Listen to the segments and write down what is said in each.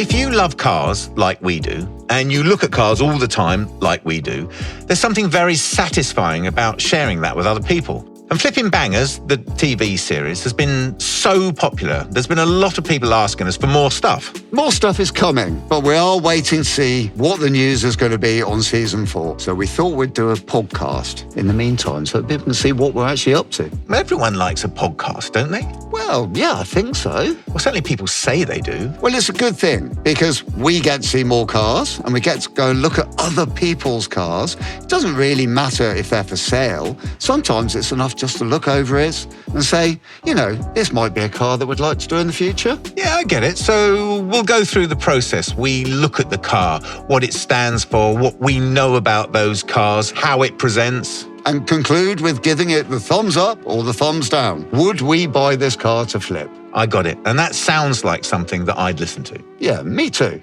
If you love cars like we do, and you look at cars all the time like we do, there's something very satisfying about sharing that with other people. And Flipping Bangers, the TV series, has been so popular. There's been a lot of people asking us for more stuff. More stuff is coming, but we are waiting to see what the news is going to be on season 4. So we thought we'd do a podcast in the meantime so that people can see what we're actually up to. Everyone likes a podcast, don't they? Well, yeah, I think so. Well, certainly people say they do. Well, it's a good thing because we get to see more cars and we get to go and look at other people's cars. It doesn't really matter if they're for sale. Sometimes it's enough just to look over it and say, you know, this might be a car that we'd like to do in the future. Yeah, I get it. So we'll go through the process. We look at the car, what it stands for, what we know about those cars, how it presents. And conclude with giving it the thumbs up or the thumbs down. Would we buy this car to flip? I got it. And that sounds like something that I'd listen to. Yeah, me too.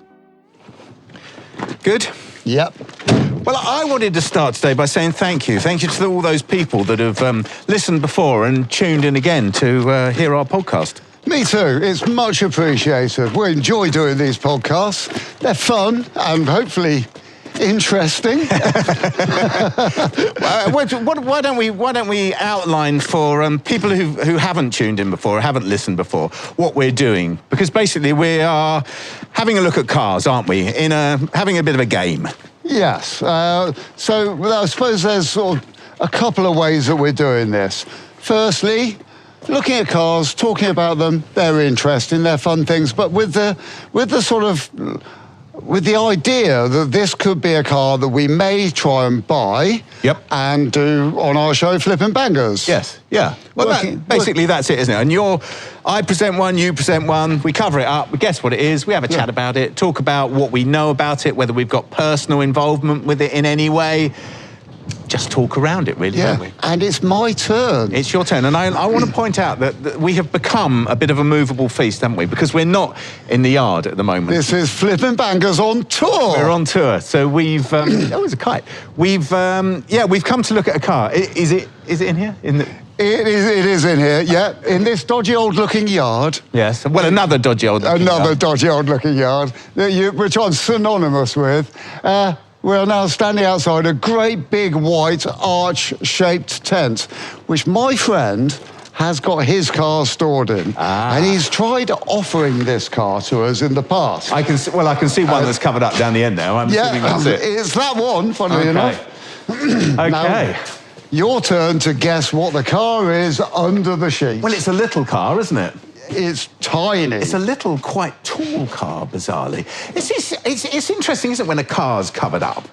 Good? Yep. Well, I wanted to start today by saying thank you. Thank you to all those people that have listened before and tuned in again to hear our podcast. Me too. It's much appreciated. We enjoy doing these podcasts. They're fun and hopefully interesting. Why don't we outline for people who haven't tuned in before, or haven't listened before, what we're doing? Because basically we are having a look at cars, aren't we? Having a bit of a game. Yes. So I suppose there's sort of a couple of ways that we're doing this. Firstly, looking at cars, talking about them. They're interesting. They're fun things. But with the idea that this could be a car that we may try and buy. Yep. And do on our show, Flipping Bangers. Yes, yeah. Well, basically that's it, isn't it? And I present one, you present one, we cover it up, we guess what it is, we have a chat about it, talk about what we know about it, whether we've got personal involvement with it in any way. Just talk around it, really, don't we? And it's my turn. It's your turn. And I want to point out that we have become a bit of a movable feast, haven't we? Because we're not in the yard at the moment. This is Flipping Bangers on tour. We're on tour. So we've... oh, it's a kite. We've come to look at a car. Is it in here? It is in here, yeah. In this dodgy old-looking yard. Yes. Well, another dodgy old-looking yard. Another dodgy old-looking yard, which I'm synonymous with. We are now standing outside a great big white arch-shaped tent, which my friend has got his car stored in. And he's tried offering this car to us in the past. I can see one that's covered up down the end there. I'm assuming that's it. It's that one, funnily enough. Okay. Now, your turn to guess what the car is under the sheet. Well, it's a little car, isn't it? It's tiny. It's a little, quite tall car, bizarrely. It's interesting, isn't it, when a car's covered up?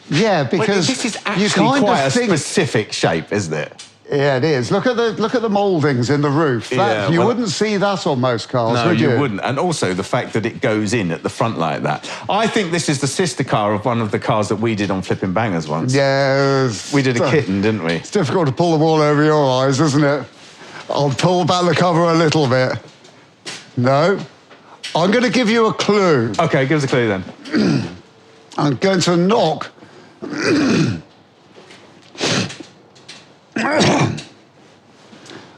Yeah, because this is actually quite a specific shape, isn't it? Yeah, it is. Look at the mouldings in the roof. You wouldn't see that on most cars, would you? No, you wouldn't. And also the fact that it goes in at the front like that. I think this is the sister car of one of the cars that we did on Flipping Bangers once. Yes. We did a kitten, didn't we? It's difficult to pull the wool over your eyes, isn't it? I'll pull back the cover a little bit. No. I'm going to give you a clue. OK, give us a clue then. I'm going to knock...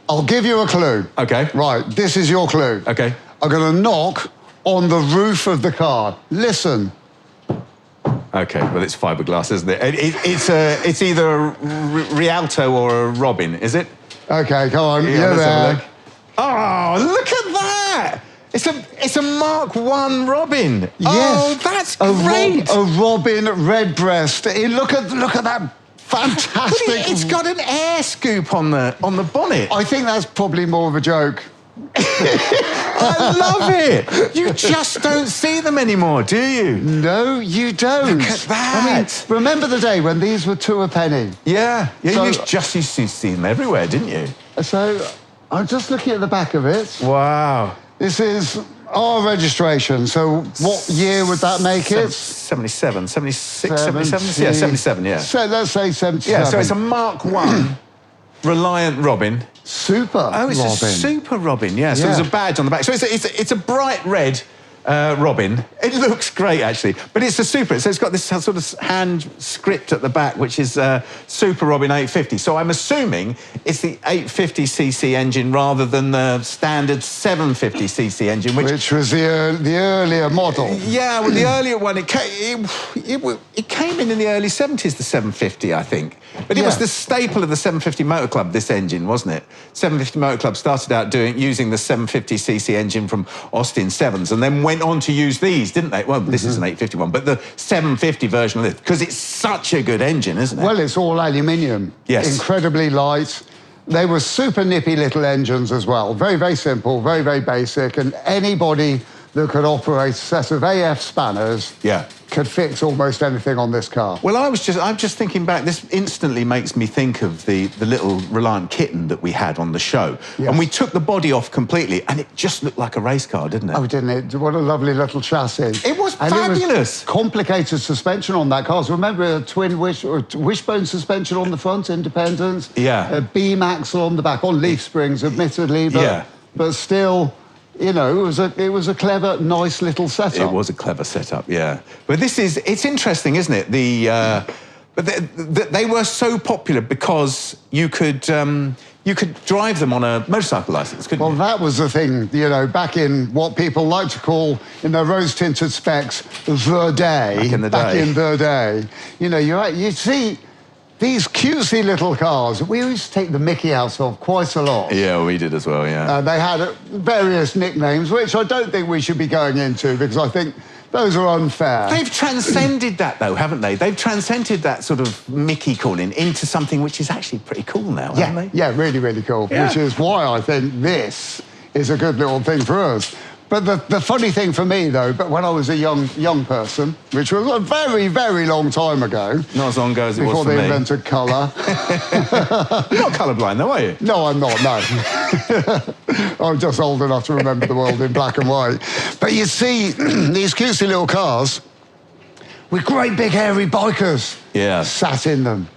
I'll give you a clue. OK. Right, this is your clue. OK. I'm going to knock on the roof of the car. Listen. OK, well, it's fiberglass, isn't it? It's either a Rialto or a Robin, is it? OK, come on. Yeah, there. Oh, look at that! It's a Mark I Robin. Yes. Oh, that's great. A Robin redbreast. Look at that fantastic. It's got an air scoop on the bonnet. I think that's probably more of a joke. I love it. You just don't see them anymore, do you? No, you don't. Look at that. I mean, remember the day when these were 2 a penny? Yeah. You used to see them everywhere, didn't you? So I'm just looking at the back of it. Wow. This is our registration. So what year would that make it? 77, 76, 77? Yeah, 77, yeah. So let's say 77. Yeah, so it's a Mark I Reliant Robin. Super Oh, it's Robin. a Super Robin, yeah. So there's a badge on the back. So it's a bright red Robin. It looks great, actually. But it's a Super. So it's got this sort of hand script at the back, which is Super Robin 850. So I'm assuming it's the 850cc engine rather than the standard 750cc engine, which was the earlier model. Yeah, well, the earlier one, it came in the early 70s, the 750, I think. But it was the staple of the 750 Motor Club, this engine, wasn't it? 750 Motor Club started out using the 750cc engine from Austin 7s and then went on to use these, didn't they? Well, this is an 850 one, but the 750 version of this, because it's such a good engine, isn't it? Well, it's all aluminium. Yes. Incredibly light. They were super nippy little engines as well. Very, very simple, very, very basic, and anybody that could operate a set of AF spanners could fix almost anything on this car. Well, I'm just thinking back. This instantly makes me think of the little Reliant kitten that we had on the show. Yes. And we took the body off completely, and it just looked like a race car, didn't it? Oh, didn't it? What a lovely little chassis. It was fabulous. It was complicated suspension on that car. So remember a twin wishbone suspension on the front, independent. Yeah. A beam axle on the back, on leaf springs, admittedly, but still. You know, it was a clever, nice little setup. It was a clever setup, yeah. But it's interesting, isn't it? But they were so popular because you could drive them on a motorcycle license, couldn't you? Well, that was the thing, you know, back in what people like to call, in their rose-tinted specs, the day. Back in the day. You know, you see these cutesy little cars, we used to take the Mickey out of quite a lot. Yeah, we did as well, yeah. They had various nicknames, which I don't think we should be going into because I think those are unfair. They've transcended that, though, haven't they? They've transcended that sort of Mickey calling into something which is actually pretty cool now, haven't they? Yeah, really, really cool, which is why I think this is a good little thing for us. But the funny thing for me, though, but when I was a young person, which was a very, very long time ago. Not as long ago as it was for Before me. they invented colour. You're not colourblind, though, are you? No, I'm not, no. I'm just old enough to remember the world in black and white. But you see, these cutesy little cars with great big hairy bikers sat in them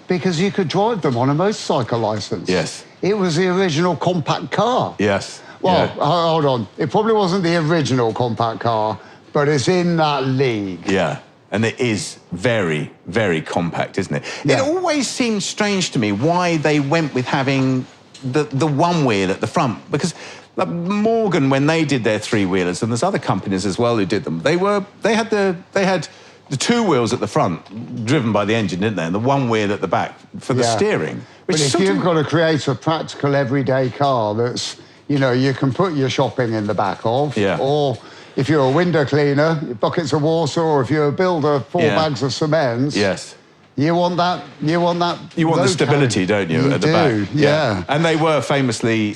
because you could drive them on a motorcycle licence. Yes. It was the original compact car. Yes. Well, hold on. It probably wasn't the original compact car, but it's in that league. Yeah, and it is very, very compact, isn't it? Yeah. It always seemed strange to me why they went with having the one wheel at the front, because like Morgan, when they did their three-wheelers, and there's other companies as well who did them, they had the two wheels at the front, driven by the engine, didn't they? And the one wheel at the back for the steering. But if you've got to create a practical everyday car that's, you know, you can put your shopping in the back of. Yeah. Or if you're a window cleaner, buckets of water, or if you're a builder, 4 bags of cement. Yes. You want that. You want the stability, don't you, at the back? Yeah. And they were famously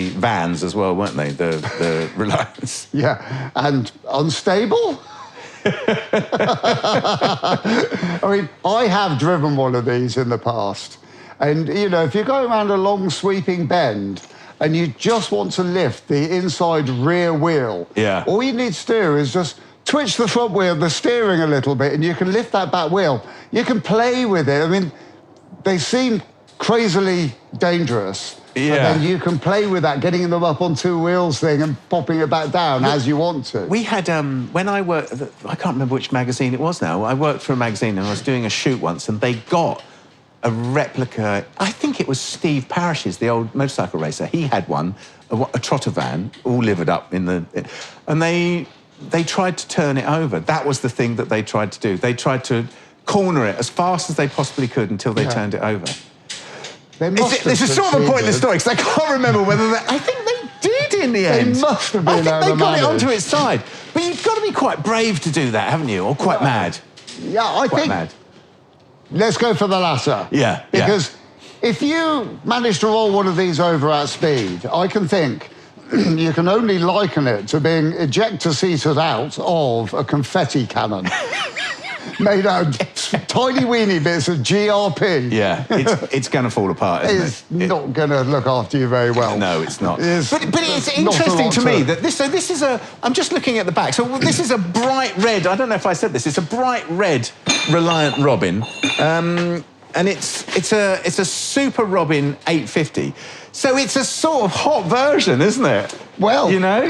vans as well, weren't they? The Reliance. Yeah. And unstable. I mean, I have driven one of these in the past. And, you know, if you go around a long sweeping bend and you just want to lift the inside rear wheel, all you need to do is just twitch the front wheel, the steering a little bit, and you can lift that back wheel. You can play with it. I mean, they seem crazily dangerous. Yeah. And then you can play with that, getting them up on 2 wheels thing and popping it back down as you want to. We had, when I worked, I can't remember which magazine it was now. I worked for a magazine and I was doing a shoot once and they got a replica, I think it was Steve Parrish's, the old motorcycle racer. He had one, a trotter van, all livered up in the... And they tried to turn it over. That was the thing that they tried to do. They tried to corner it as fast as they possibly could until they turned it over. This is sort of a pointless story, because I can't remember whether they... I think they did in the end. They must have been. I think they got it onto its side. But you've got to be quite brave to do that, haven't you? Or quite mad. Yeah, I think... mad. Let's go for the latter. Yeah. Because if you manage to roll one of these over at speed, I can think you can only liken it to being ejector-seated out of a confetti cannon. Made out of tiny weeny bits of GRP. Yeah, it's going to fall apart, isn't it? It's not going to look after you very well. No, it's not. But it's interesting to me that this is a... I'm just looking at the back. So this is a bright red... I don't know if I said this. It's a bright red Reliant Robin. And it's a Super Robin 850. So it's a sort of hot version, isn't it? Well, you know,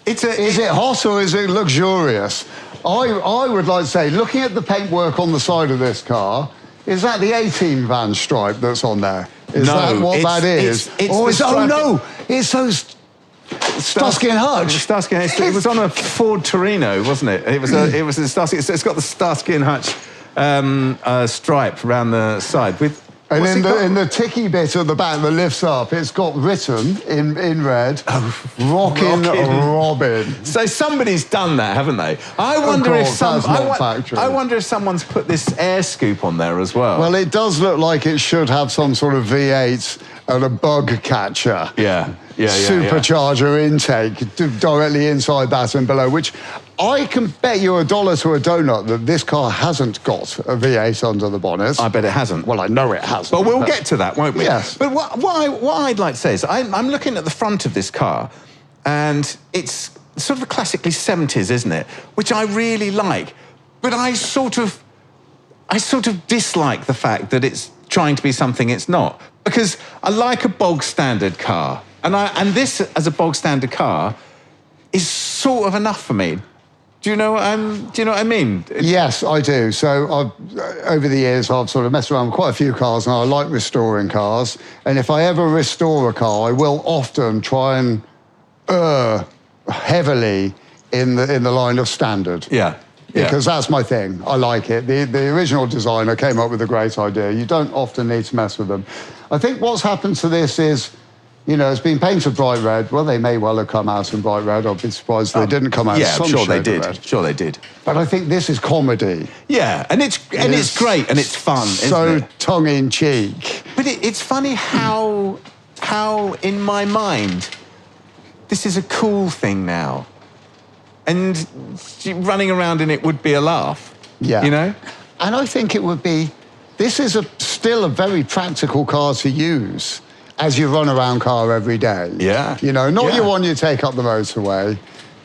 is it hot or is it luxurious? I would like to say, looking at the paintwork on the side of this car, is that the 18 van stripe that's on there? Is that what that is? It's those Starsky and Hutch. Starsky and Hutch. It was on a Ford Torino, wasn't it? It was a Starsky. It's got the Starsky and Hutch stripe around the side with. And in the ticky bit at the back that lifts up, it's got written in red, Rockin' Robin. So somebody's done that, haven't they? I wonder if someone's put this air scoop on there as well. Well, it does look like it should have some sort of V8 and a bug catcher. Supercharger intake directly inside that and below, which I can bet you $1 to a donut that this car hasn't got a V8 under the bonnet. I bet it hasn't. Well, I know it hasn't. But we'll get to that, won't we? Yes. But what I'd like to say is I'm looking at the front of this car, and it's sort of classically 70s, isn't it? Which I really like. But I sort of dislike the fact that it's trying to be something it's not. Because I like a bog standard car. And this, as a bog standard car, is sort of enough for me. Do you know what I mean? Yes, I do. So over the years, I've sort of messed around with quite a few cars, and I like restoring cars. And if I ever restore a car, I will often try and heavily in the line of standard. Yeah. Because that's my thing. I like it. The original designer came up with a great idea. You don't often need to mess with them. I think what's happened to this is, you know, it's been painted bright red. Well, they may well have come out in bright red. I'd be surprised they didn't come out in some sure they shade did. of red. Sure they did. But I think this is comedy. Yeah, and it's great and it's fun, so isn't it? tongue-in-cheek. But it's funny how in my mind this is a cool thing now, and running around in it would be a laugh. Yeah, you know. And I think it would be. This is still a very practical car to use as you run around car every day. Yeah. You know, not your one you take up the motorway.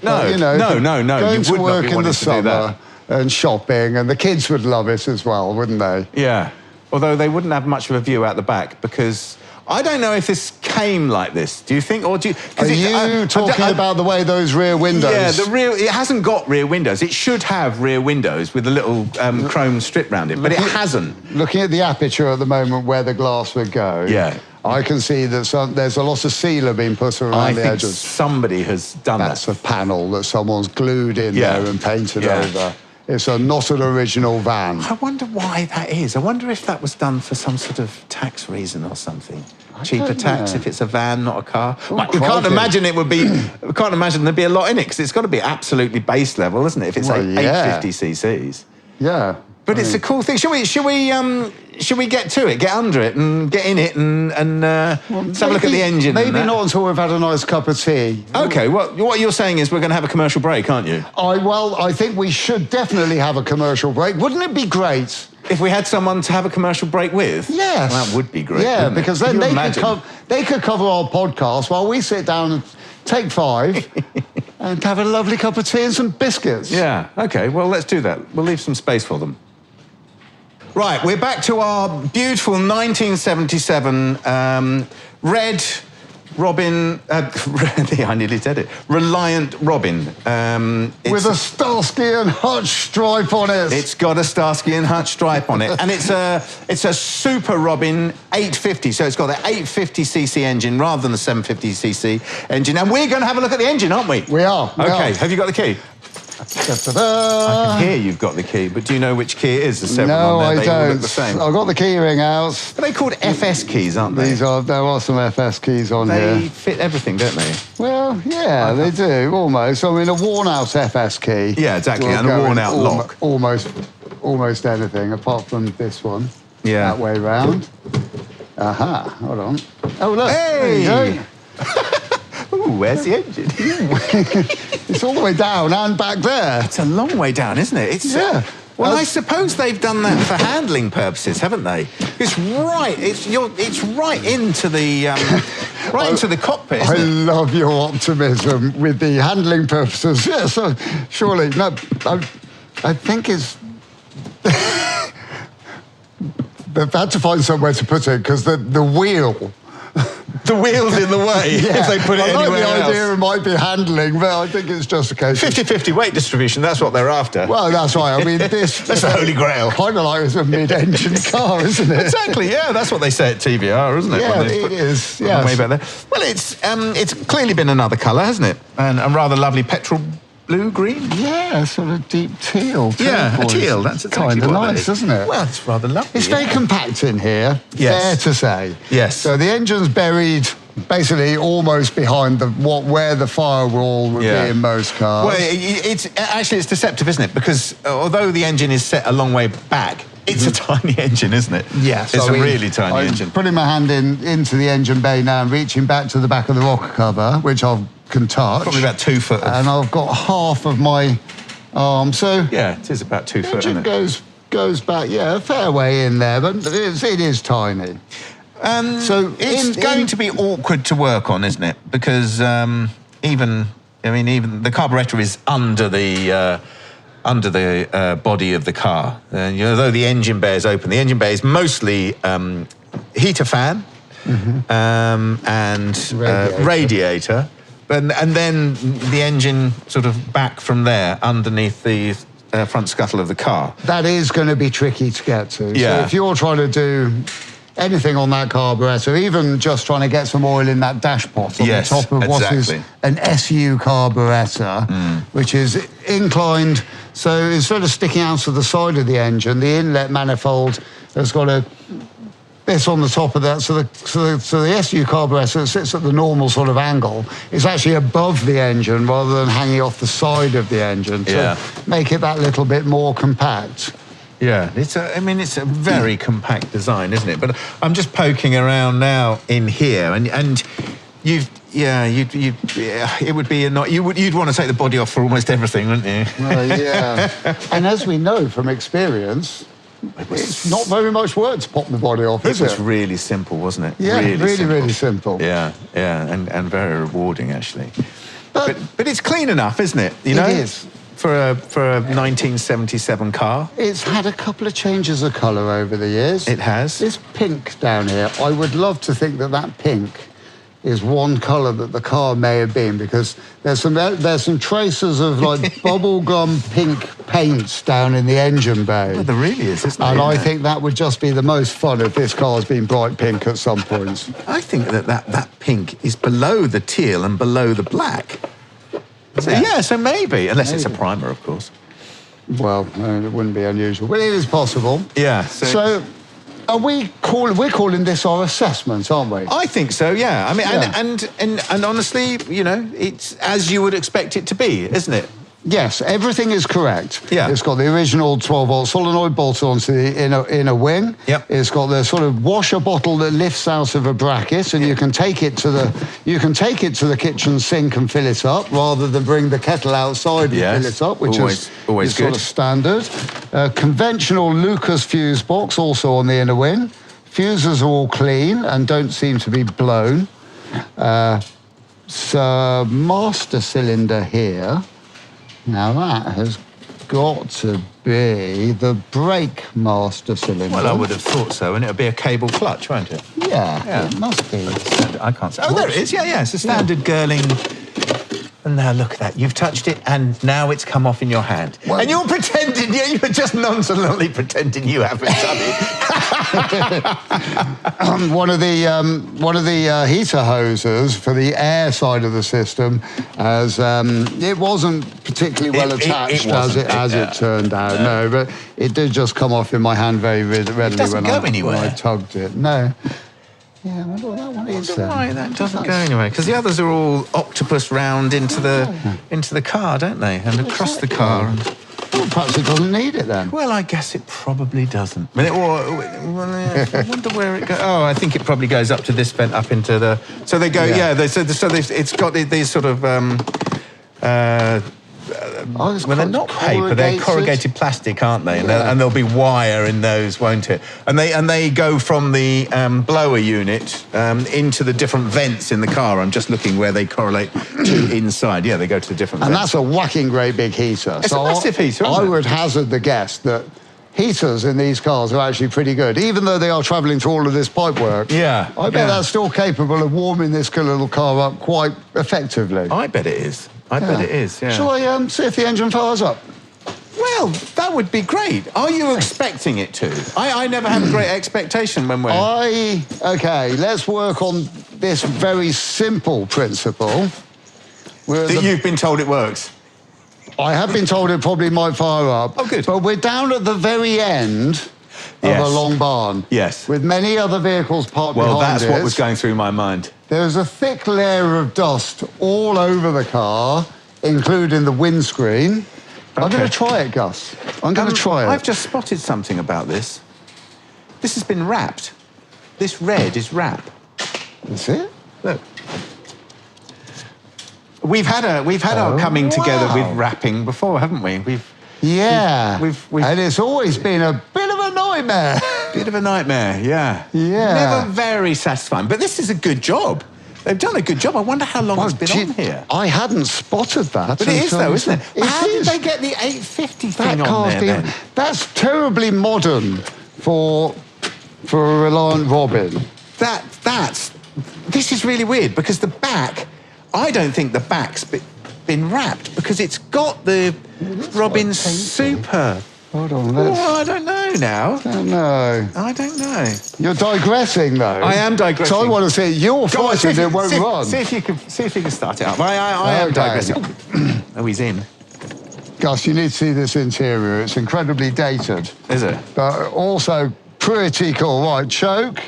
No, but, you know, no. Going to work in the to summer and shopping, and the kids would love it as well, wouldn't they? Yeah. Although they wouldn't have much of a view out the back, because I don't know if this came like this. Do you think, or do you? Are you talking about the way those rear windows? Yeah, it hasn't got rear windows. It should have rear windows with a little chrome strip round it, but it hasn't. Looking at the aperture at the moment where the glass would go. Yeah. I can see that there's a lot of sealer being put around the edges. Somebody has done that. That's a panel that someone's glued in there and painted over. It's not an original van. I wonder why that is. I wonder if that was done for some sort of tax reason or something. Cheaper tax if it's a van, not a car. Ooh, we can't imagine it would be. We can't imagine there'd be a lot in it, because it's got to be absolutely base level, isn't it? If it's 850 cc's. Yeah. But it's a cool thing. Should we get to it, get under it, and get in it, and let's have a look at the engine? Maybe not until we've had a nice cup of tea. Okay, what you're saying is we're going to have a commercial break, aren't you? I think we should definitely have a commercial break. Wouldn't it be great if we had someone to have a commercial break with? Yes. Well, that would be great. Yeah, because then they could cover our podcast while we sit down and take 5 and have a lovely cup of tea and some biscuits. Yeah, okay, well, let's do that. We'll leave some space for them. Right, we're back to our beautiful 1977 red Robin, I nearly said it, Reliant Robin. With a Starsky and Hutch stripe on it. It's got a Starsky and Hutch stripe on it. And it's a Super Robin 850, so it's got the 850cc engine rather than the 750cc engine. And we're going to have a look at the engine, aren't we? We are. Okay, have you got the key? I can hear you've got the key, but do you know which key it is? There's several on there. I don't. All look the same. I've got the key ring out. But they're called FS keys, aren't they? There are some FS keys on here. They fit everything, don't they? Well, yeah, they do, almost. I mean, a worn-out FS key. Yeah, exactly, and a worn-out lock. Almost anything, apart from this one. Yeah. That way round. Aha, hold on. Oh, look. Hey! There you go. Ooh, where's the engine? It's all the way down and back there. It's a long way down, isn't it? Yeah. Well, I suppose they've done that for handling purposes, haven't they? It's right. It's right into the into the cockpit. Isn't I it? love your optimism with the handling purposes. Yes, surely. No, I think it's. They've had to find somewhere to put it because the wheel. the wheel's in the way if they put it I like anywhere the idea else. it might be handling, but I think it's just a case of... 50-50 weight distribution, that's what they're after. Well, that's right. I mean, this... That's the holy grail. Kind of like it's a mid-engine car, isn't it? Exactly, yeah, that's what they say at TVR, isn't it? Yeah, When they it put is, them yes. way back there. Well, it's clearly been another colour, hasn't it? And a rather lovely petrol blue, green. Yeah, sort of deep teal. Yeah, a turquoise. teal. That's exactly kind of what that nice, is. isn't it? Well, it's rather lovely. It's very compact in here. Yes. Fair to say. Yes. So the engine's buried basically almost behind where the firewall would be in most cars. Well, it's deceptive, isn't it? Because although the engine is set a long way back, it's a tiny engine, isn't it? Yes. It's a really tiny engine. I'm putting my hand into the engine bay now and reaching back to the back of the rocker cover, which I can touch. Probably about 2 foot. And I've got half of my arm, so... Yeah, it is about 2 foot, engine isn't it? goes back, a fair way in there, but it is tiny. So it's going to be awkward to work on, isn't it? Because even the carburettor is under the body of the car. Although the engine bay is open, the engine bay is mostly heater fan and radiator. And then the engine sort of back from there underneath the front scuttle of the car. That is going to be tricky to get to. Yeah. So if you're trying to do anything on that carburettor, even just trying to get some oil in that dashpot on the top of what is an SU carburettor, which is inclined, so instead of sticking out to the side of the engine, the inlet manifold has got a bit on the top of that, so the SU carburettor sits at the normal sort of angle. It's actually above the engine rather than hanging off the side of the engine to make it that little bit more compact. Yeah, it's a very compact design, isn't it? But I'm just poking around now in here, and it would be you'd want to take the body off for almost everything, wouldn't you? Well, yeah. And as we know from experience, it's not very much work to pop the body off, is it? It was really simple, wasn't it? Yeah, really simple. Yeah, and very rewarding, actually. But it's clean enough, isn't it? You know? It is. For a 1977 car. It's had a couple of changes of colour over the years. It has. This pink down here, I would love to think that pink is one colour that the car may have been, because there's some traces of like bubblegum pink paints down in the engine bay. Well, there really is, isn't there? And I think that would just be the most fun if this car's been bright pink at some point. I think that pink is below the teal and below the black. So maybe, unless it's a primer, of course. Well, it wouldn't be unusual, but it is possible. Yeah. So we're calling this our assessment, aren't we? I think so, yeah. I mean, and honestly, it's as you would expect it to be, isn't it? Yes, everything is correct. Yeah. It's got the original 12-volt solenoid bolted onto the inner wing. Yep. It's got the sort of washer bottle that lifts out of a bracket, and you can take it to the kitchen sink and fill it up, rather than bring the kettle outside and fill it up, which is always sort of standard. Conventional Lucas fuse box also on the inner wing. Fuses are all clean and don't seem to be blown. So master cylinder here. Now that has got to be the brake master cylinder. Well, I would have thought so, and it'll be a cable clutch, won't it? Yeah, it must be. I can't say. Oh, there it is. Yeah, it's a standard Girling. And now look at that. You've touched it, and now it's come off in your hand. Well, and you're pretending. Yeah, you're just nonchalantly pretending you haven't done it. One of the heater hoses for the air side of the system, as it wasn't particularly well attached as it turned out. No, but it did just come off in my hand very readily when I tugged it. No. Yeah, I wonder what that one is. Why that doesn't go anywhere? Because the others are all octopus round into the car, don't they? And across the car. Well, perhaps it doesn't need it then. Well, I guess it probably doesn't. I wonder where it goes. Oh, I think it probably goes up to this vent, up into the. So they go. Yeah. It's got these sort of. Well, they're not paper; they're corrugated plastic, aren't they? Yeah. And there'll be wire in those, won't it? And they go from the blower unit into the different vents in the car. I'm just looking where they correlate to inside. Yeah, they go to the different. And vents. that's a whacking great big heater. It's a massive heater. I would hazard the guess that heaters in these cars are actually pretty good, even though they are travelling through all of this pipework. Yeah. I bet that's still capable of warming this little car up quite effectively. I bet it is. I bet it is, yeah. Shall I see if the engine fires up? Well, that would be great. Are you expecting it to? I never have a great expectation when we're... Okay, let's work on this very simple principle. That you've been told it works? I have been told it probably might fire up. Oh, good. But we're down at the very end of a long barn. Yes. With many other vehicles parked behind it. Well, that's what was going through my mind. There's a thick layer of dust all over the car, including the windscreen. I'm going to try it, Gus. I'm going to try it. I've just spotted something about this. This has been wrapped. This red is wrap. Is it? Look. We've had our coming together with wrapping before, haven't we? And it's always been a bit of a nightmare. Bit of a nightmare, yeah. Yeah. Never very satisfying. But this is a good job. They've done a good job. I wonder how long it's been on here. I hadn't spotted that. But it is, though, isn't it? How did they get the 850 thing on there, then? That's terribly modern for a Reliant Robin. This is really weird, because the back, I don't think the back's been wrapped, because it's got the Robin Super. Hold on, I don't know now. I don't know. You're digressing, though. I am digressing. So I want to see you're frightened it won't run. See if you can start it up. I am digressing. Oh, he's in. Gus, you need to see this interior. It's incredibly dated. Is it? But also pretty cool. Right, choke.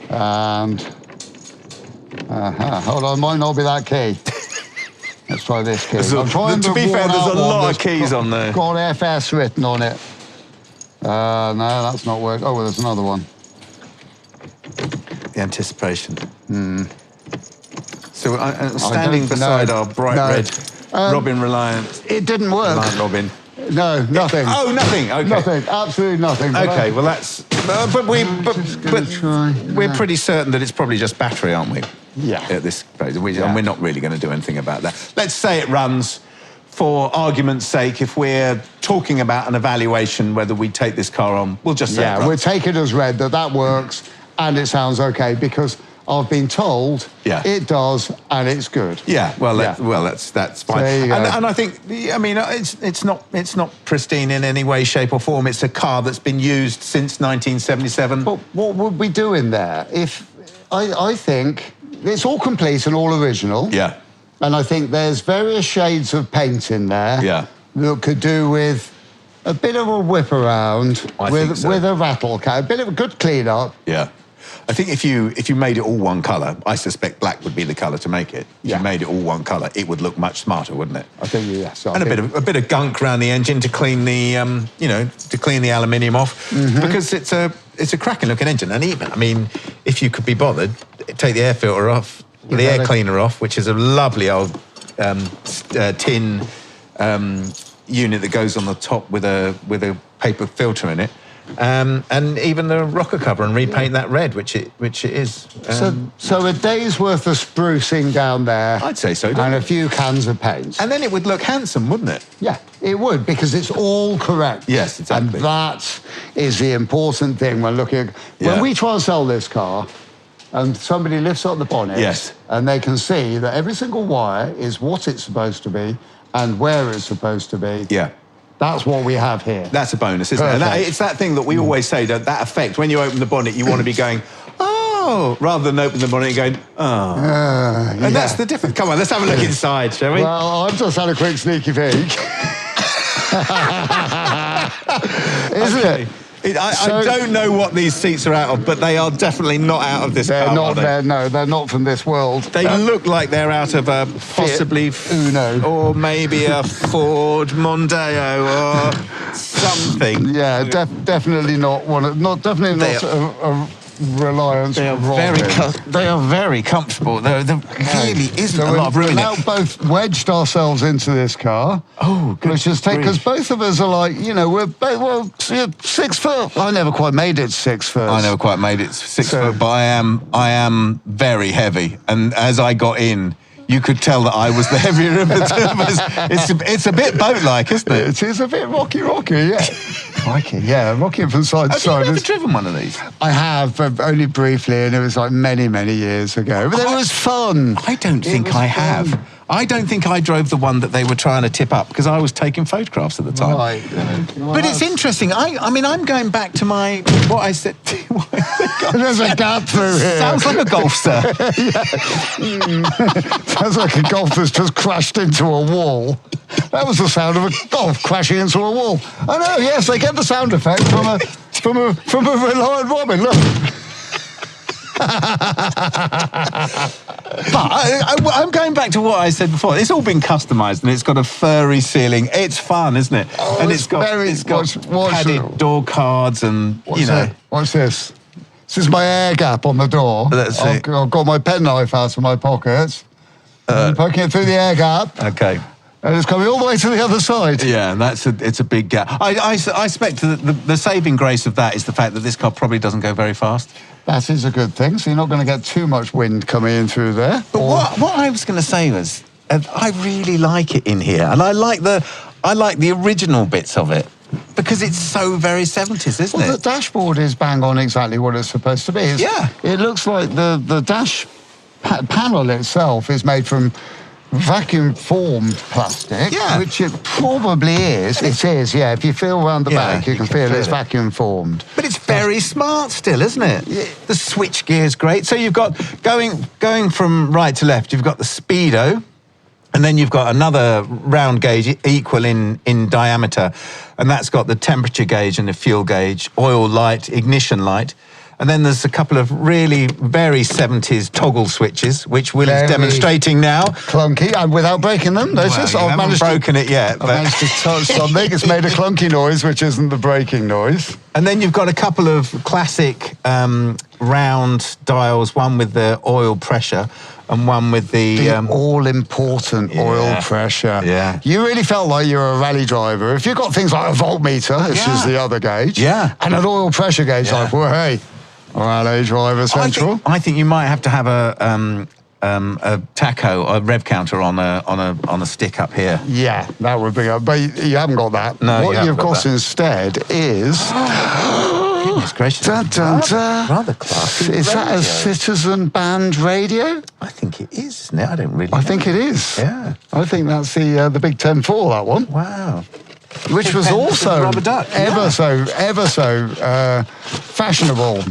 And... hold on, might not be that key. Let's try this key. To be fair, there's a lot of keys on there. Got FS written on it. No, that's not working. Oh, well, there's another one. The anticipation. So standing beside our bright red Robin Reliant. It didn't work. Reliant Robin. No, nothing. Oh, nothing. Okay. Nothing. Absolutely nothing. Okay, well that's. But we're pretty certain that it's probably just battery, aren't we? Yeah. At this phase, and we're not really going to do anything about that. Let's say it runs, for argument's sake. If we're talking about an evaluation, whether we take this car on, we'll just say it runs. We'll take it as read that works and it sounds okay, because I've been told it does and it's good. Yeah, that's fine. There you go. And I think, I mean, it's not pristine in any way, shape or form. It's a car that's been used since 1977. But what would we do in there? If I think it's all complete and all original. Yeah. And I think there's various shades of paint in there. Yeah. That could do with a bit of a whip around with a rattle can, a bit of a good clean up. Yeah. I think if you made it all one colour, I suspect black would be the colour to make it. If you made it all one colour, it would look much smarter, wouldn't it? I think yes. And a bit of gunk around the engine to clean the to clean the aluminium off, because it's a cracking looking engine. And even, I mean, if you could be bothered, take the air filter off, the air cleaner off, which is a lovely old tin unit that goes on the top with a paper filter in it. And even the rocker cover, and repaint that red, which it is. So a day's worth of sprucing down there. I'd say so. And a few cans of paint. And then it would look handsome, wouldn't it? Yeah, it would, because it's all correct. Yes, exactly. And that is the important thing when looking. When we try and sell this car, and somebody lifts up the bonnet, and they can see that every single wire is what it's supposed to be and where it's supposed to be. Yeah. That's what we have here. That's a bonus, isn't it? It's that thing that we always say, that effect. When you open the bonnet, you want to be going, oh, rather than open the bonnet and going, oh. And that's the difference. Come on, let's have a look inside, shall we? Well, I've just had a quick sneaky peek. Isn't it? I don't know what these seats are out of, but they are definitely not out of this car, are they? No, they're not from this world. They look like they're out of a possibly Uno, or maybe a Ford Mondeo or something. Yeah, definitely not one. Definitely not a Reliance. They are very comfortable. There really isn't a lot of room in it. We've now both wedged ourselves into this car. Oh, good. Which is because both of us are like, we're both 6 foot. I never quite made it 6 foot. I never quite made it 6 foot, but I am very heavy. And as I got in, you could tell that I was the heavier of the two of us. It's a bit boat-like, isn't it? It is a bit rocky, yeah. Rocky, yeah, rocking from side to side. Have you ever driven one of these? I have, but only briefly, and it was like many, many years ago. But it was fun. I don't think I have. I don't think I drove the one that they were trying to tip up because I was taking photographs at the time. Right. But it's interesting. I mean, I'm going back to what I said. There's a gap through here. Sounds like a golf, sir. Sounds like a golf that's just crashed into a wall. That was the sound of a golf crashing into a wall. I know, yes, they get the sound effect from a Reliant Robin, look. But I'm going back to what I said before. It's all been customised and it's got a furry ceiling. It's fun, isn't it? Oh, and it's got padded door cards and, What's this? This is my air gap on the door. Let's see. I've got my penknife out of my pocket. I'm poking it through the air gap. Okay. And it's coming all the way to the other side. Yeah, and it's a big gap. I suspect the saving grace of that is the fact that this car probably doesn't go very fast. That is a good thing, so you're not going to get too much wind coming in through there. But what I was going to say was, I really like it in here, and I like the original bits of it because it's so very 70s, isn't it? The dashboard is bang on exactly what it's supposed to be. It looks like the dash panel itself is made from vacuum-formed plastic, which it probably is. It is, yeah. If you feel around the back, you can feel it's vacuum-formed. But it's very smart still, isn't it? Yeah. The switch gear's great. So you've got, going from right to left, you've got the speedo, and then you've got another round gauge equal in diameter, and that's got the temperature gauge and the fuel gauge, oil light, ignition light. And then there's a couple of really very 70s toggle switches, which Will is demonstrating now. Clunky, and without breaking them. I've managed broken it yet. I've managed to touch something. It's made a clunky noise, which isn't the braking noise. And then you've got a couple of classic round dials, one with the oil pressure and one with the all-important oil pressure. Yeah. You really felt like you were a rally driver. If you've got things like a voltmeter, this is the other gauge, and an oil pressure gauge, like, well, hey, rally driver central. I think you might have to have a tacho, a rev counter on a stick up here. Yeah, that would be. But you haven't got that. No, what you've got instead is. Goodness gracious! Rather classy. Is that a Citizen band radio? I think it is, isn't it? I don't really. I think it is. Yeah. I think that's the Big 10-4, that one. Wow. Which was also ever so fashionable.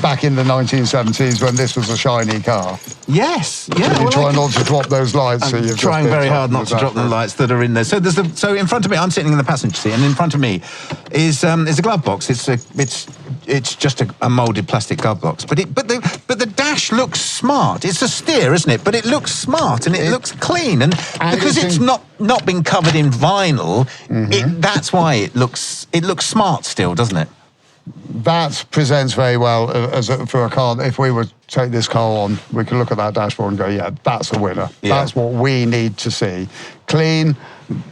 Back in the 1970s when this was a shiny car. Yes. Yeah. You try not to drop those lights. I'm trying very hard not to drop the lights that are in there. So so in front of me, I'm sitting in the passenger seat, and in front of me is a glove box. It's just a moulded plastic glove box. But the dash looks smart. It's a steer, isn't it? But it looks smart and it looks clean. And because it's not been covered in vinyl, that's why it looks smart still, doesn't it? That presents very well for a car. If we were to take this car on, we could look at that dashboard and go, yeah, that's a winner. Yeah. That's what we need to see. Clean,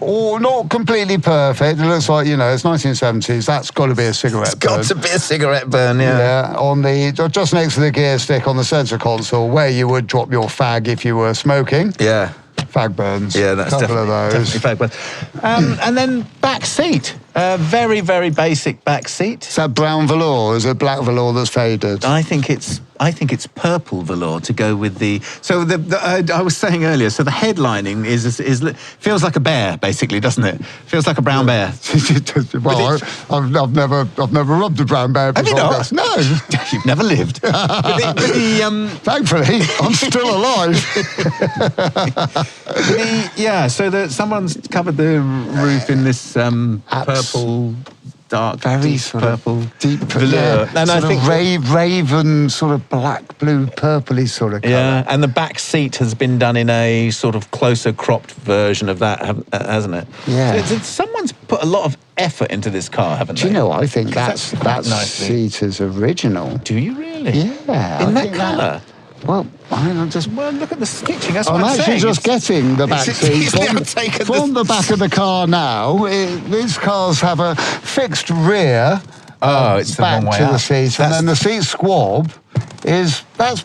or not completely perfect. It looks like, it's 1970s. That's got to be a cigarette burn. It's got to be a cigarette burn, yeah. Yeah, just next to the gear stick on the centre console, where you would drop your fag if you were smoking. Yeah. Fag burns. Yeah, that's definitely fag burns. And then back seat. Very, very basic back seat. Is that brown velour or is it black velour that's faded? I think it's purple velour to go with the. So I was saying earlier. So the headlining is feels like a bear, basically, doesn't it? Feels like a brown bear. Well, I've never rubbed a brown bear before. Have you not? No, you've never lived. Thankfully, I'm still alive. So someone's covered the roof in this purple, dark, very deep purple, deep velour. And I think raven, sort of black, blue, purpley sort of colour. Yeah, and the back seat has been done in a sort of closer cropped version of that, hasn't it? Yeah. So someone's put a lot of effort into this car, haven't they? Do you know, I think that seat is original. Do you really? Yeah. In that colour? Well, I'm just... Well, look at the stitching, that's what I'm I'm actually saying. just getting the back seat from the back of the car now. These cars have a fixed rear it's the back wrong way to up. the seat, and then the seat squab that's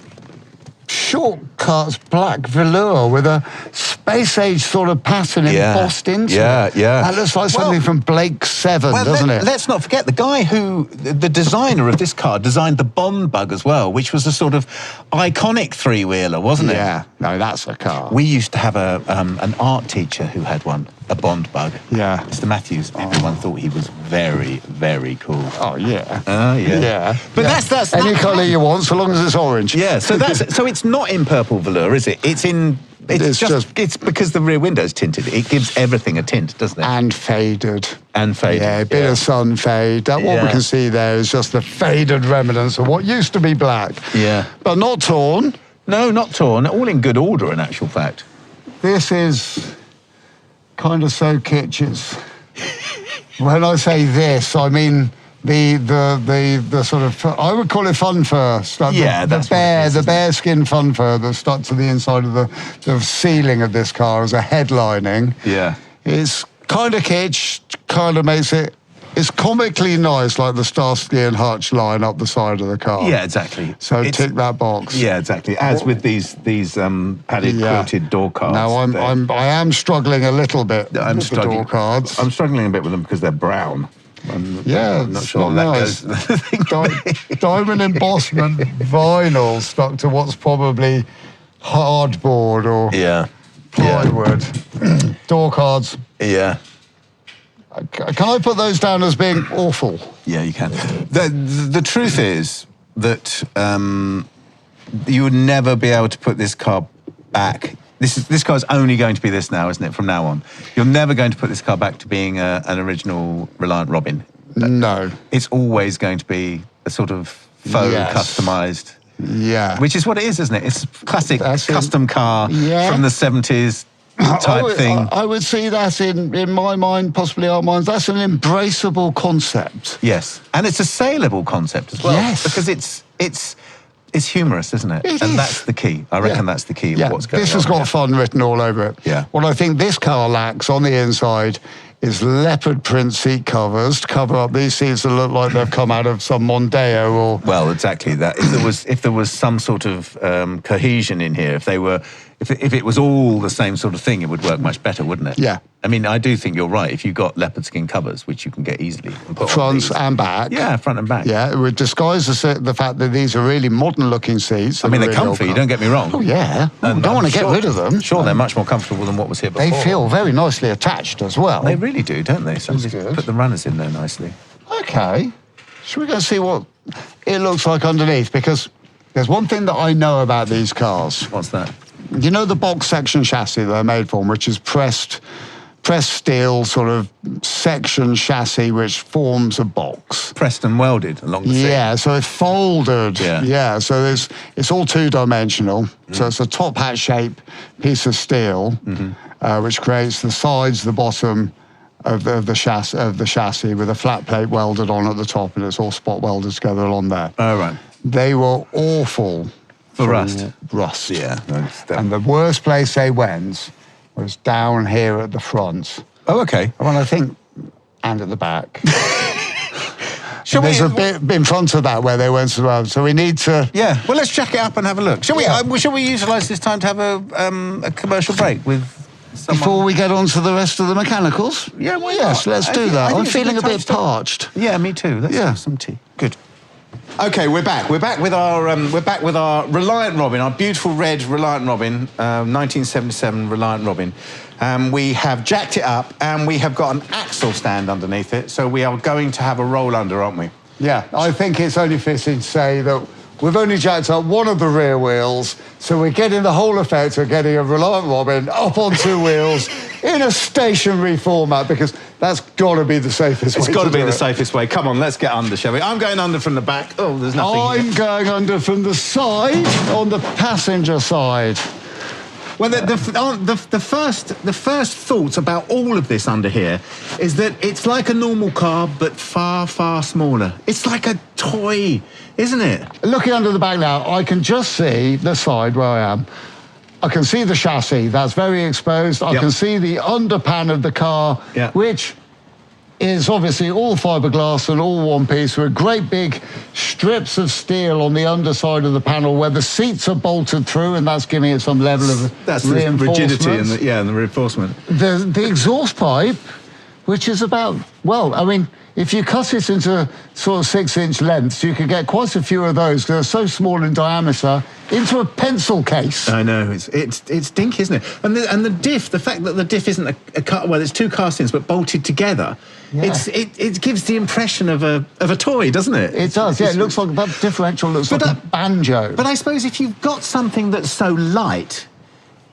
shortcuts black velour with a space-age sort of pattern embossed into it. Yeah. That looks like something from Blake 7, doesn't it? Let's not forget the guy the designer of this car, designed the Bond Bug as well, which was a sort of iconic three-wheeler, wasn't it? Yeah, no, that's a car. We used to have an art teacher who had one, a Bond Bug. Yeah. Mr. Matthews. Everyone thought he was very, very cool. Oh, yeah. Yeah. But that's any colour you want, so long as it's orange. Yeah, so it's not in purple velour, is it? It's just because the rear window's tinted. It gives everything a tint, doesn't it? And faded. Yeah, a bit of sun fade. What we can see there is just the faded remnants of what used to be black. Yeah. But not torn. No, not torn. All in good order, in actual fact. This is kind of so kitsch's. When I say this, I mean the sort of, I would call it fun fur. The bear skin fun fur that's stuck to the inside of the ceiling of this car as a headlining. Yeah. It's kind of kitsch, kind of makes it. It's comically nice, like the Starsky and Hutch line up the side of the car. Yeah, exactly. So tick that box. Yeah, exactly. As with these padded quilted door cards. Now I am struggling a little bit with the door cards. I'm struggling a bit with them because they're brown. I'm not sure that nice. goes. Diamond embossment vinyl stuck to what's probably hardboard or plywood. Door cards. Yeah. Can I put those down as being awful? Yeah, you can. The truth is that you would never be able to put this car back. This car's only going to be this now, isn't it, from now on? You're never going to put this car back to being an original Reliant Robin. No. It's always going to be a sort of faux customised. Yeah. Which is what it is, isn't it? It's a classic custom car from the 70s type thing. I would see that in my mind, possibly our minds, that's an embraceable concept. Yes. And it's a saleable concept as well. Yes. Because it's humorous, isn't it? It and is. That's the key. I reckon that's the key of what's going on. This has got fun written all over it. Yeah. What I think this car lacks on the inside is leopard print seat covers to cover up these seats that look like they've come out of some Mondeo or... Well, exactly that. If there was some sort of cohesion in here, if it was all the same sort of thing, it would work much better, wouldn't it? Yeah. I mean, I do think you're right. If you've got leopard skin covers, which you can get easily and put Fronts on these, and back. Yeah, front and back. Yeah, it would disguise the fact that these are really modern-looking seats. I mean, they're comfy, don't get me wrong. Oh, yeah. Don't want to get rid of them. Sure, they're much more comfortable than what was here before. They feel very nicely attached as well. They really do, don't they? Somebody's good. put the runners in there nicely. Okay. Should we go see what it looks like underneath? Because there's one thing that I know about these cars. What's that? You know the box section chassis they're made from, which is pressed steel sort of section chassis which forms a box. Pressed and welded along the seat. Yeah, so it's folded. Yeah, so it's all two-dimensional. So it's a top hat shape piece of steel, which creates the sides, the bottom of the chassis with a flat plate welded on at the top, and it's all spot welded together along there. Oh, right. They were awful for rust. Rust. Yeah. And the worst place they went was down here at the front. Oh, okay. Well, I think, and at the back. There's a bit in front of that where they went as well. So we need to... Yeah, well, let's check it up and have a look. Shall we utilise this time to have a commercial break with someone? Before we get on to the rest of the mechanicals? Yeah, well, yes, let's do that. I'm feeling a bit parched. Yeah, me too. Let's have some tea. Good. Okay, we're back. We're back with our Reliant Robin, our beautiful red Reliant Robin, 1977 Reliant Robin. We have jacked it up, and we have got an axle stand underneath it. So we are going to have a roll under, aren't we? Yeah, I think it's only fitting to say that we've only jacked up one of the rear wheels, so we're getting the whole effect of getting a Reliant Robin up on two wheels in a stationary format, because that's got to be the safest way. It's got to be the safest way. Come on, let's get under, shall we? I'm going under from the back. Oh, there's nothing I'm going under from the side, on the passenger side. Well, the first thought about all of this under here is that it's like a normal car, but far, far smaller. It's like a toy, isn't it? Looking under the back now, I can just see the side where I am. I can see the chassis, that's very exposed. I can see the underpan of the car, which is obviously all fiberglass and all one piece with great big strips of steel on the underside of the panel where the seats are bolted through, and that's giving it some level of reinforcement. The rigidity and the reinforcement. The exhaust pipe, which is about, well, I mean, if you cut it into sort of 6-inch lengths, you could get quite a few of those because they're so small in diameter, into a pencil case. I know, it's dinky, isn't it? And the diff, the fact that the diff isn't a cut, well, there's two castings but bolted together, it gives the impression of a toy, doesn't it? It does, yeah. It looks like that differential looks like a banjo. But I suppose if you've got something that's so light,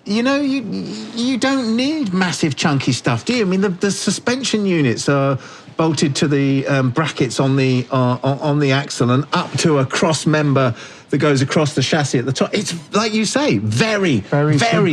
you know, you don't need massive chunky stuff, do you? I mean, the suspension units are bolted to the brackets on the axle and up to a cross member that goes across the chassis at the top. It's, like you say, very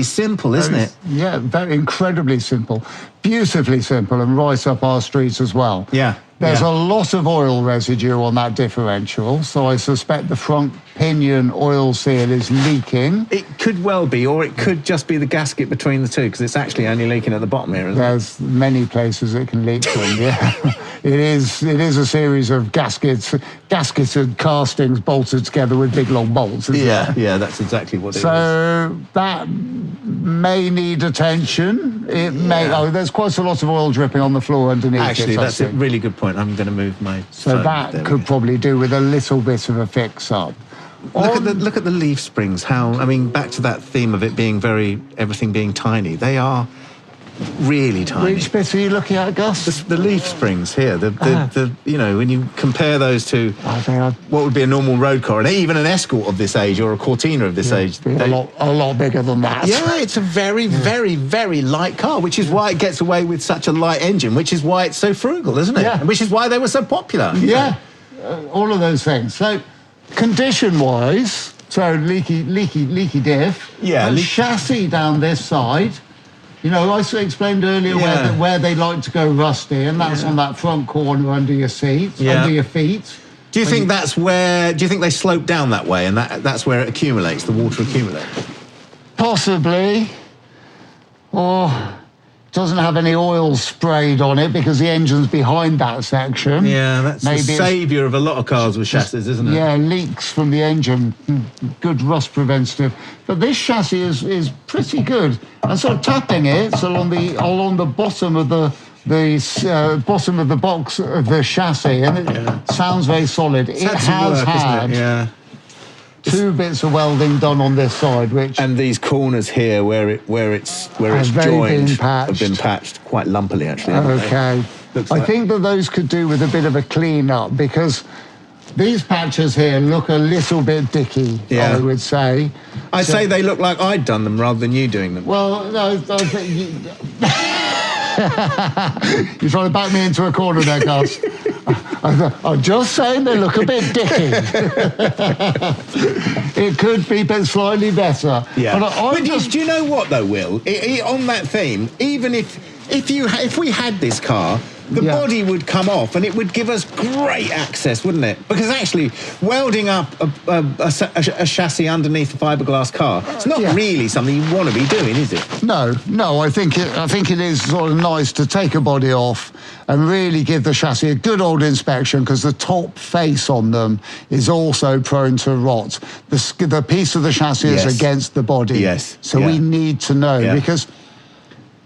simple, isn't it? Yeah, very incredibly simple. Beautifully simple, and right up our street as well. Yeah. There's a lot of oil residue on that differential, so I suspect the front pinion oil seal is leaking. It could well be, or it could just be the gasket between the two, because it's actually only leaking at the bottom here, isn't it? There's many places it can leak from, yeah. It is a series of gasketed castings bolted together with big long bolts, isn't it? Yeah, that's exactly what it is. So that may need attention. It may. Oh, there's quite a lot of oil dripping on the floor underneath. Actually, that's a really good point. I'm going to move my So phone. that could probably do with a little bit of a fix-up. Look at the leaf springs. How, I mean, back to that theme of it being everything being tiny. They are really tiny. Which bit are you looking at, Gus? The leaf springs here. The you know, when you compare those to They are what would be a normal road car, and even an Escort of this age or a Cortina of this age, a lot bigger than that. Yeah, it's a very light car, which is why it gets away with such a light engine, which is why it's so frugal, isn't it? Yeah. And which is why they were so popular. Yeah, all of those things. So, condition-wise, so leaky diff. Yeah, And chassis down this side. You know, I explained earlier where they like to go rusty, and that's on that front corner under your seat, under your feet. Do you think that's where? Do you think they slope down that way, and that's where it accumulates? The water accumulates. Possibly, or doesn't have any oil sprayed on it because the engine's behind that section. Yeah, that's the saviour of a lot of cars with chassis, isn't it? Yeah, leaks from the engine, good rust preventative. But this chassis is pretty good. And sort of tapping it along the bottom of the bottom of the box of the chassis, and it sounds very solid. It has had two bits of welding done on this side, and these corners here where it's joined have been patched quite lumpily, actually. Okay, I think that those could do with a bit of a clean up, because these patches here look a little bit dicky. I would say. I'd say they look like I'd done them rather than you doing them. Well, no, you're trying to back me into a corner there, Gus. I'm just saying they look a bit dicky. It could be slightly better. Yeah. But do you know what though, Will? On that theme, even if we had this car, the body would come off and it would give us great access, wouldn't it? Because actually, welding up a chassis underneath a fiberglass car, it's not really something you want to be doing, is it? No. I think it is sort of nice to take a body off and really give the chassis a good old inspection, because the top face on them is also prone to rot. The piece of the chassis is against the body. Yes. So we need to know, because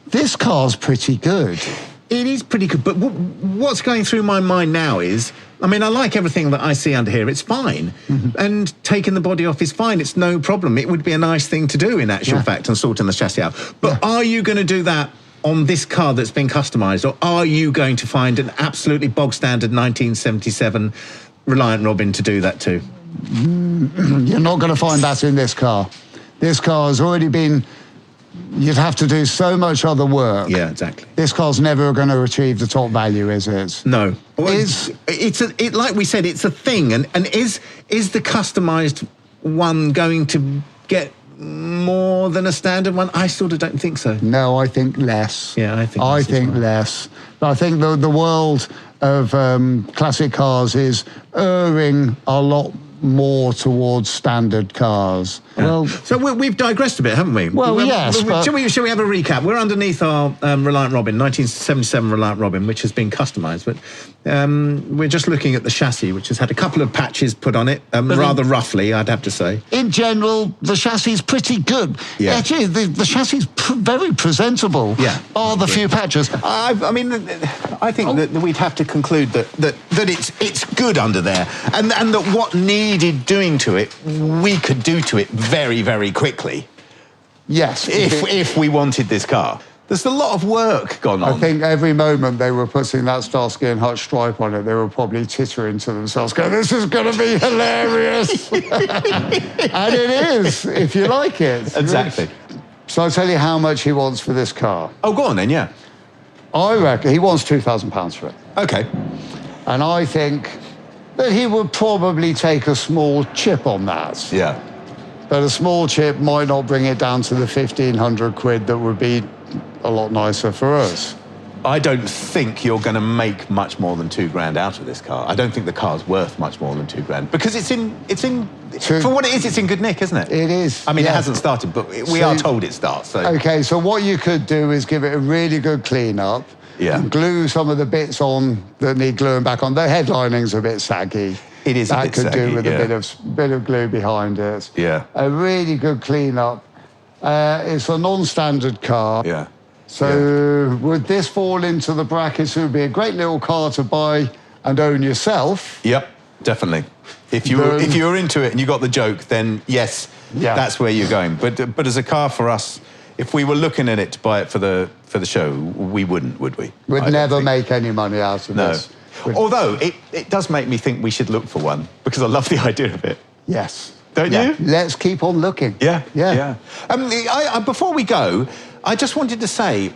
this car's pretty good. It is pretty good, but what's going through my mind now is, I mean, I like everything that I see under here. It's fine. And taking the body off is fine. It's no problem. It would be a nice thing to do, in actual fact, and sorting the chassis out. But are you going to do that on this car that's been customised, or are you going to find an absolutely bog-standard 1977 Reliant Robin to do that too? You're not going to find that in this car. This car has already been... You'd have to do so much other work. Yeah, exactly. This car's never going to achieve the top value, is it? No. Well, it's like we said, it's a thing. And is the customised one going to get more than a standard one? I sort of don't think so. No, I think less. Yeah, I think less. But I think the world of classic cars is erring a lot more towards standard cars. Yeah. Well, so we've digressed a bit, haven't we? Well, yes. Shall we have a recap? We're underneath our Reliant Robin, 1977 Reliant Robin, which has been customised, but we're just looking at the chassis, which has had a couple of patches put on it, rather roughly, I'd have to say. In general, the chassis is pretty good. Yeah. Actually, the chassis is very presentable. Yeah. Bar the few patches. I think that we'd have to conclude that it's good under there, and that what needed doing to it, we could do to it very, very quickly. Yes. If we wanted this car. There's a lot of work gone on. I think every moment they were putting that Starsky and Hutch stripe on it, they were probably tittering to themselves, going, this is going to be hilarious. And it is, if you like it. Exactly. So I'll tell you how much he wants for this car. Oh, go on then, yeah. I reckon he wants £2,000 for it. Okay. And I think that he would probably take a small chip on that. Yeah. But a small chip might not bring it down to the 1,500 quid that would be a lot nicer for us. I don't think you're going to make much more than £2,000 out of this car. I don't think the car's worth much more than £2,000 because it's in for what it is, it's in good nick, isn't it? It is. I mean, It hasn't started, but we are told it starts. So. Okay, so what you could do is give it a really good clean up. Yeah. Glue some of the bits on that need gluing back on. The headlining's a bit saggy. It is. That could saggy, do with a bit of glue behind it. Yeah. A really good clean up. It's a non-standard car. Yeah. So would this fall into the brackets? It would be a great little car to buy and own yourself. Yep, definitely. If you were into it and you got the joke, then yes, that's where you're going. But as a car for us, if we were looking at it to buy it for the show, we wouldn't, would we? We'd never make any money out of this. Although it does make me think we should look for one because I love the idea of it. Yes. Don't you? Let's keep on looking. Yeah. Before we go, I just wanted to say,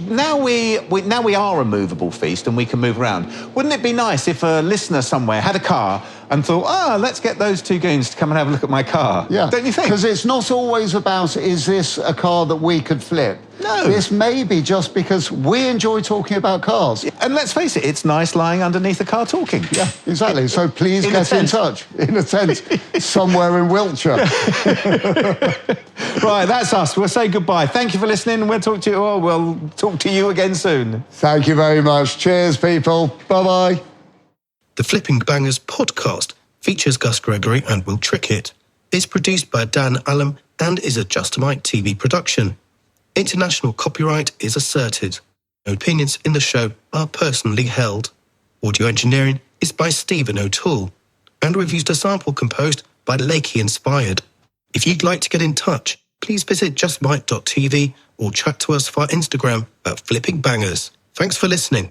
now we are a movable feast and we can move around. Wouldn't it be nice if a listener somewhere had a car and thought, let's get those two goons to come and have a look at my car? Yeah. Don't you think? Because it's not always about, is this a car that we could flip? No. This may be just because we enjoy talking about cars. And let's face it, it's nice lying underneath a car talking. Yeah, exactly. So please get in touch. In a tent somewhere in Wiltshire. Right, that's us. We'll say goodbye. Thank you for listening. We'll talk to you again soon. Thank you very much. Cheers, people. Bye-bye. The Flipping Bangers podcast features Gus Gregory and Will Trickett. It's produced by Dan Allum and is a Just a Mike TV production. International copyright is asserted. No opinions in the show are personally held. Audio engineering is by Stephen O'Toole. And we've used a sample composed by Lakey Inspired. If you'd like to get in touch, please visit justmike.tv or chat to us via Instagram at Flipping Bangers. Thanks for listening.